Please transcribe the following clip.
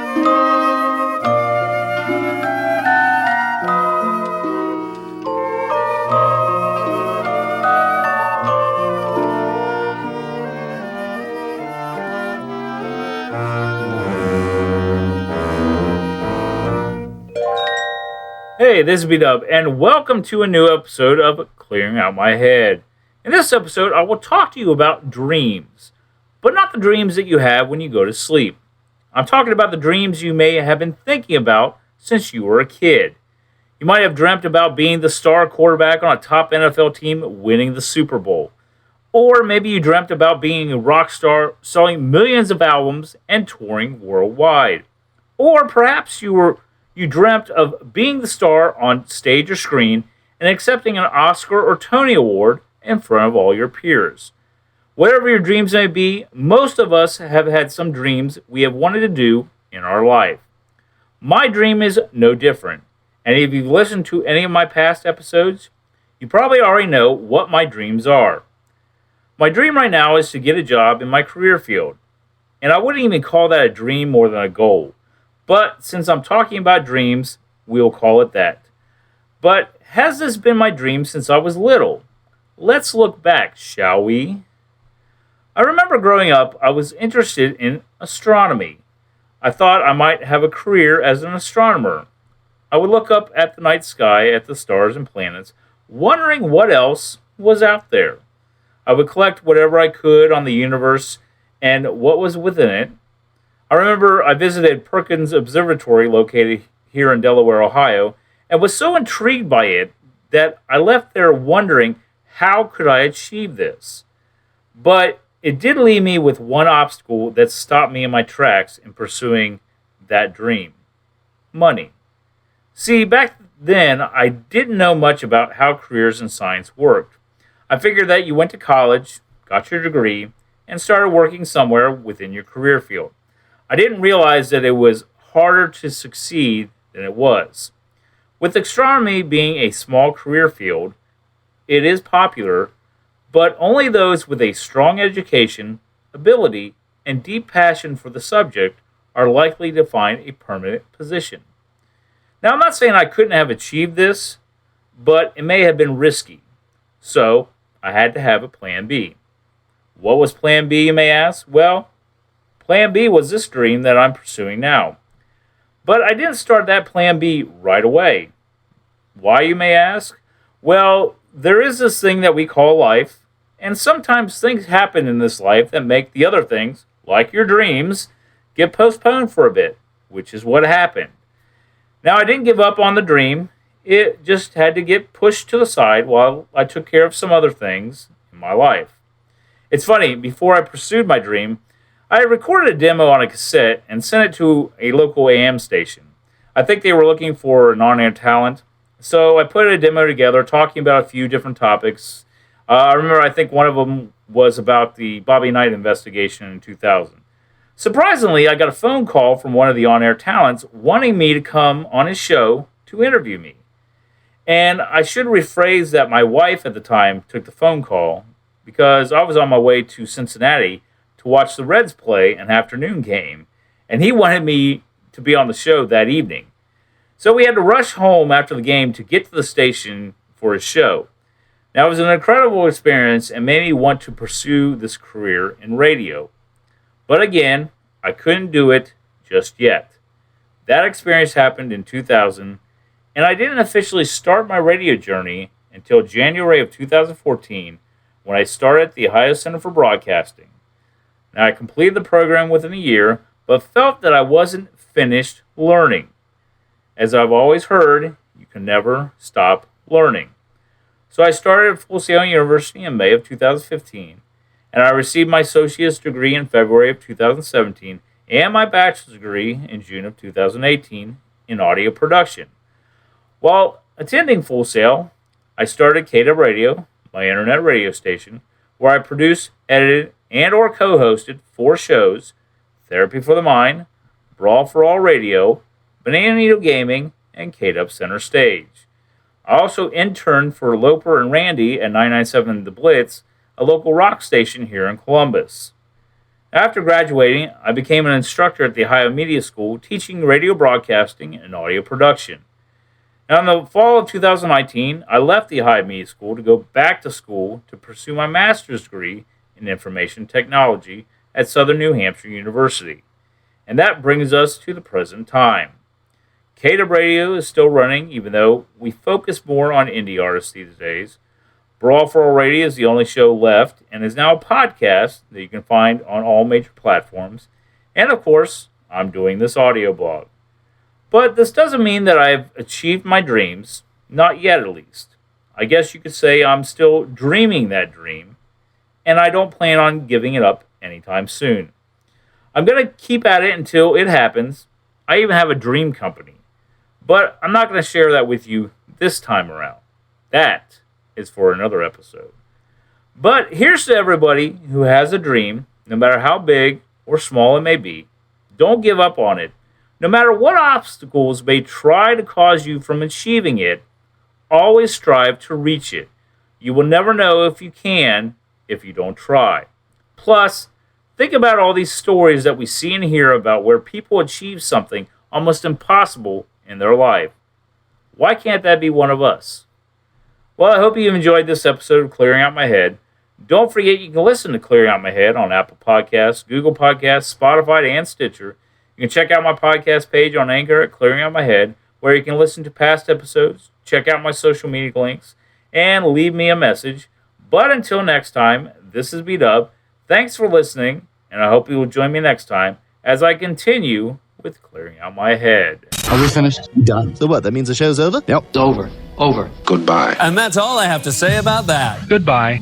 Hey, this is B-Dub, and welcome to a new episode of Clearing Out My Head. In this episode, I will talk to you about dreams, but not the dreams that you have when you go to sleep. I'm talking about the dreams you may have been thinking about since you were a kid. You might have dreamt about being the star quarterback on a top NFL team winning the Super Bowl. Or maybe you dreamt about being a rock star selling millions of albums and touring worldwide. Or perhaps you dreamt of being the star on stage or screen and accepting an Oscar or Tony Award in front of all your peers. Whatever your dreams may be, most of us have had some dreams we have wanted to do in our life. My dream is no different, and if you've listened to any of my past episodes, you probably already know what my dreams are. My dream right now is to get a job in my career field, and I wouldn't even call that a dream more than a goal. But since I'm talking about dreams, we'll call it that. But has this been my dream since I was little? Let's look back, shall we? I remember growing up, I was interested in astronomy. I thought I might have a career as an astronomer. I would look up at the night sky at the stars and planets, wondering what else was out there. I would collect whatever I could on the universe and what was within it. I remember I visited Perkins Observatory located here in Delaware, Ohio, and was so intrigued by it that I left there wondering how could I achieve this. But it did leave me with one obstacle that stopped me in my tracks in pursuing that dream: money. See, back then I didn't know much about how careers in science worked. I figured that you went to college, got your degree, and started working somewhere within your career field. I didn't realize that it was harder to succeed than it was. With astronomy being a small career field, it is popular, but only those with a strong education, ability, and deep passion for the subject are likely to find a permanent position. Now, I'm not saying I couldn't have achieved this, but it may have been risky. So, I had to have a plan B. What was plan B, you may ask? Well, Plan B was this dream that I'm pursuing now. But I didn't start that Plan B right away. Why, you may ask? Well, there is this thing that we call life, and sometimes things happen in this life that make the other things, like your dreams, get postponed for a bit, which is what happened. Now, I didn't give up on the dream. It just had to get pushed to the side while I took care of some other things in my life. It's funny, before I pursued my dream, I recorded a demo on a cassette and sent it to a local AM station. I think they were looking for an on-air talent, so I put a demo together talking about a few different topics. I think one of them was about the Bobby Knight investigation in 2000. Surprisingly, I got a phone call from one of the on-air talents wanting me to come on his show to interview me. And I should rephrase that my wife at the time took the phone call because I was on my way to Cincinnati to watch the Reds play an afternoon game, and he wanted me to be on the show that evening. So we had to rush home after the game to get to the station for his show. Now, it was an incredible experience and made me want to pursue this career in radio. But again, I couldn't do it just yet. That experience happened in 2000, and I didn't officially start my radio journey until January of 2014 when I started at the Ohio Center for Broadcasting. Now, I completed the program within a year, but felt that I wasn't finished learning. As I've always heard, you can never stop learning. So I started at Full Sail University in May of 2015, and I received my associate's degree in February of 2017 and my bachelor's degree in June of 2018 in audio production. While attending Full Sail, I started KW Radio, my internet radio station, where I produced, edited, and or co-hosted 4 shows: Therapy for the Mind, Brawl for All Radio, Banana Needle Gaming, and KW Center Stage. I also interned for Loper and Randy at 997 The Blitz, a local rock station here in Columbus. After graduating, I became an instructor at the Ohio Media School teaching radio broadcasting and audio production. Now, in the fall of 2019, I left the Ohio Media School to go back to school to pursue my master's degree in information technology at Southern New Hampshire University. And that brings us to the present time. KW Radio is still running, even though we focus more on indie artists these days. Brawl for All Radio is the only show left and is now a podcast that you can find on all major platforms. And of course, I'm doing this audio blog. But this doesn't mean that I've achieved my dreams, not yet at least. I guess you could say I'm still dreaming that dream, and I don't plan on giving it up anytime soon. I'm going to keep at it until it happens. I even have a dream company. But I'm not going to share that with you this time around. That is for another episode. But here's to everybody who has a dream, no matter how big or small it may be. Don't give up on it. No matter what obstacles may try to cause you from achieving it, always strive to reach it. You will never know if you can if you don't try. Plus, think about all these stories that we see and hear about where people achieve something almost impossible in their life. Why can't that be one of us? Well, I hope you enjoyed this episode of Clearing Out My Head. Don't forget you can listen to Clearing Out My Head on Apple Podcasts, Google Podcasts, Spotify, and Stitcher. You can check out my podcast page on Anchor at Clearing Out My Head, where you can listen to past episodes, check out my social media links, and leave me a message. But until next time, this is B-Dub. Thanks for listening, and I hope you will join me next time as I continue with Clearing Out My Head. Are we finished? Done. So what, that means the show's over? Yep. It's over. Over. Goodbye. And that's all I have to say about that. Goodbye.